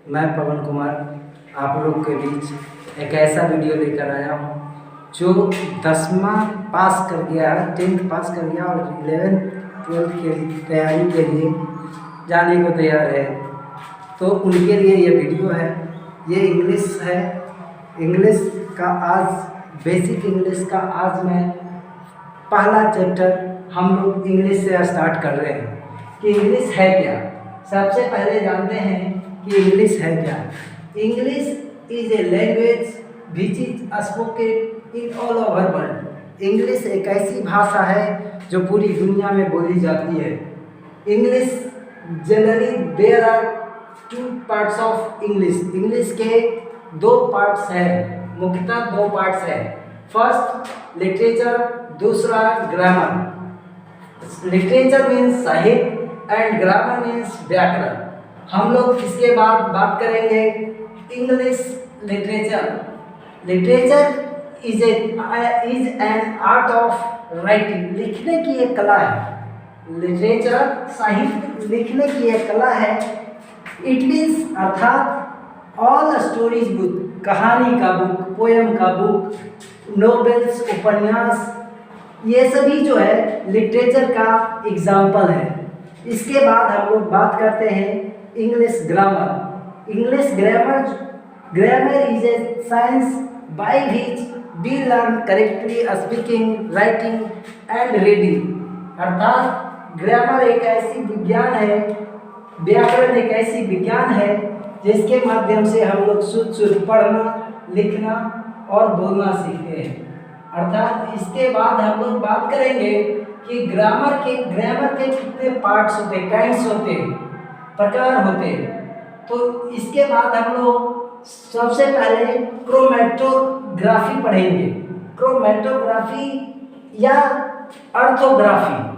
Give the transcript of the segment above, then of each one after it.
मैं पवन कुमार आप लोग के बीच एक ऐसा वीडियो लेकर आया हूँ जो 10वां पास कर गया है, 10th पास कर गया और 11th 12th के तैयारी के लिए जाने को तैयार है। तो उनके लिए ये वीडियो है। ये इंग्लिश है। इंग्लिश का आज बेसिक इंग्लिश का आज मैं पहला चैप्टर हम लोग इंग्लिश से स्टार्ट कर रहे हैं कि इंग्लिश है क्या। सबसे पहले जानते हैं कि इंग्लिश है क्या। English is a language which is spoken in all over world. English एक ऐसी भाषा है जो पूरी दुनिया में बोली जाती है। English generally there are 2 parts of English. English के 2 पार्ट्स हैं, मुख्यतः 2 पार्ट्स हैं। फर्स्ट लिटरेचर, दूसरा ग्रामर। लिटरेचर मीन्स साहित्य एंड ग्रामर मीन्स व्याकरण। हम लोग इसके बाद बात करेंगे English literature. Literature is an art of writing. लिखने की एक कला है। लिटरेचर साहित्य लिखने की एक कला है। इट मीन्स अर्थात ऑल स्टोरीज बुक, कहानी का बुक, पोयम का बुक, नोवेल्स, उपन्यास, ये सभी जो है लिटरेचर का एग्जाम्पल है। इसके बाद हम लोग बात करते हैं English grammar. English grammar is a science by which we learn correctly speaking, writing and reading. अर्थात ग्रामर एक ऐसी विज्ञान है, व्याकरण एक ऐसी विज्ञान है जिसके माध्यम से हम लोग शुद्ध पढ़ना, लिखना और बोलना सीखते हैं। अर्थात इसके बाद हम लोग बात करेंगे कि ग्रामर के कितने पार्ट्स होते हैं, काइंड्स होते हैं, प्रकार होते हैं। तो इसके बाद हम लोग सबसे पहले क्रोमैटोग्राफी पढ़ेंगे। क्रोमैटोग्राफी या ऑर्थोग्राफी।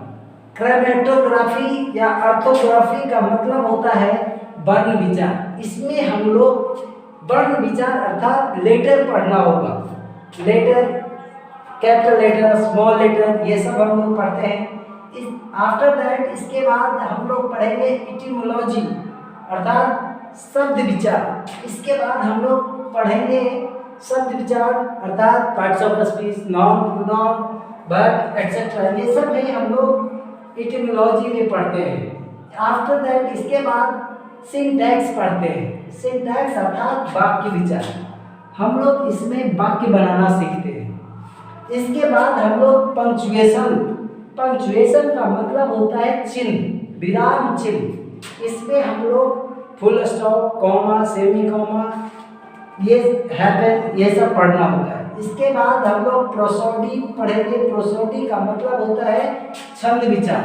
क्रोमैटोग्राफी या ऑर्थोग्राफी का मतलब होता है वर्ण विचार। इसमें हम लोग वर्ण विचार अर्थात लेटर पढ़ना होगा। Letter, capital letter, small letter, ये सब हम लोग पढ़ते हैं। आफ्टर दैट इसके बाद हम लोग पढ़ेंगे इटिमोलॉजी अर्थात शब्द विचार। इसके बाद हम लोग पढ़ेंगे शब्द विचार अर्थात parts of speech, noun, pronoun, verb etcetera, ये सब में हम लोग इटिमोलॉजी में पढ़ते हैं। आफ्टर दैट इसके बाद सिंटैक्स पढ़ते हैं। सिंटैक्स अर्थात वाक्य विचार। हम लोग इसमें वाक्य बनाना सीखते हैं। इसके बाद हम लोग पंक्चुएशन का मतलब होता है चिन्ह, विराम चिन्ह। इसमें हम लोग full stop, comma, semi comma, ये हैपन, ये सब पढ़ना होता है। इसके बाद हम लोग प्रोसोडी पढ़ेंगे। प्रोसोडी का मतलब होता है छंद विचार।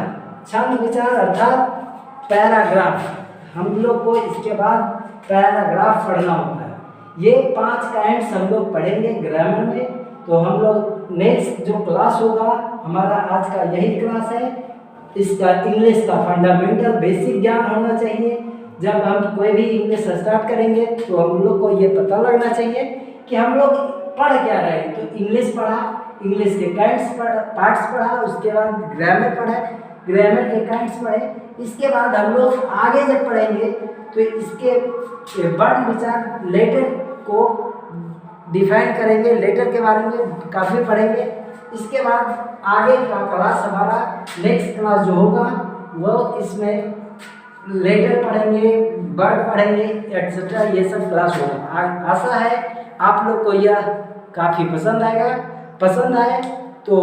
छंद विचार अर्थात पैराग्राफ। हम लोग को इसके बाद पैराग्राफ पढ़ना होता है। ये 5 काइंड्स हम लोग पढ़ेंगे ग्रामर में। तो हम लोग नेक्स्ट जो क्लास होगा हमारा आज का यही क्लास है। इसका इंग्लिश का फंडामेंटल बेसिक ज्ञान होना चाहिए। जब हम कोई भी इंग्लिश स्टार्ट करेंगे तो हम लोग को ये पता लगना चाहिए कि हम लोग पढ़ क्या रहे हैं। तो इंग्लिश पढ़ा, इंग्लिश के पार्ट्स पढ़ा, उसके बाद ग्रामर पढ़ा, ग्रामर के काइंड्स पढ़े। इसके बाद हम लोग आगे जब पढ़ेंगे तो इसके वर्ण विचार, लेटर को डिफाइन करेंगे, लेटर के बारे में काफ़ी पढ़ेंगे। इसके बाद आगे का क्लास हमारा नेक्स्ट क्लास जो होगा वो इसमें लेटर पढ़ेंगे, वर्ड पढ़ेंगे एटसेट्रा, ये सब क्लास होगा। आशा है आप लोग को यह काफ़ी पसंद आएगा। पसंद आए तो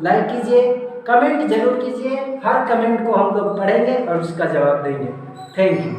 लाइक कीजिए, कमेंट जरूर कीजिए। हर कमेंट को हम लोग पढ़ेंगे और उसका जवाब देंगे। Thank you.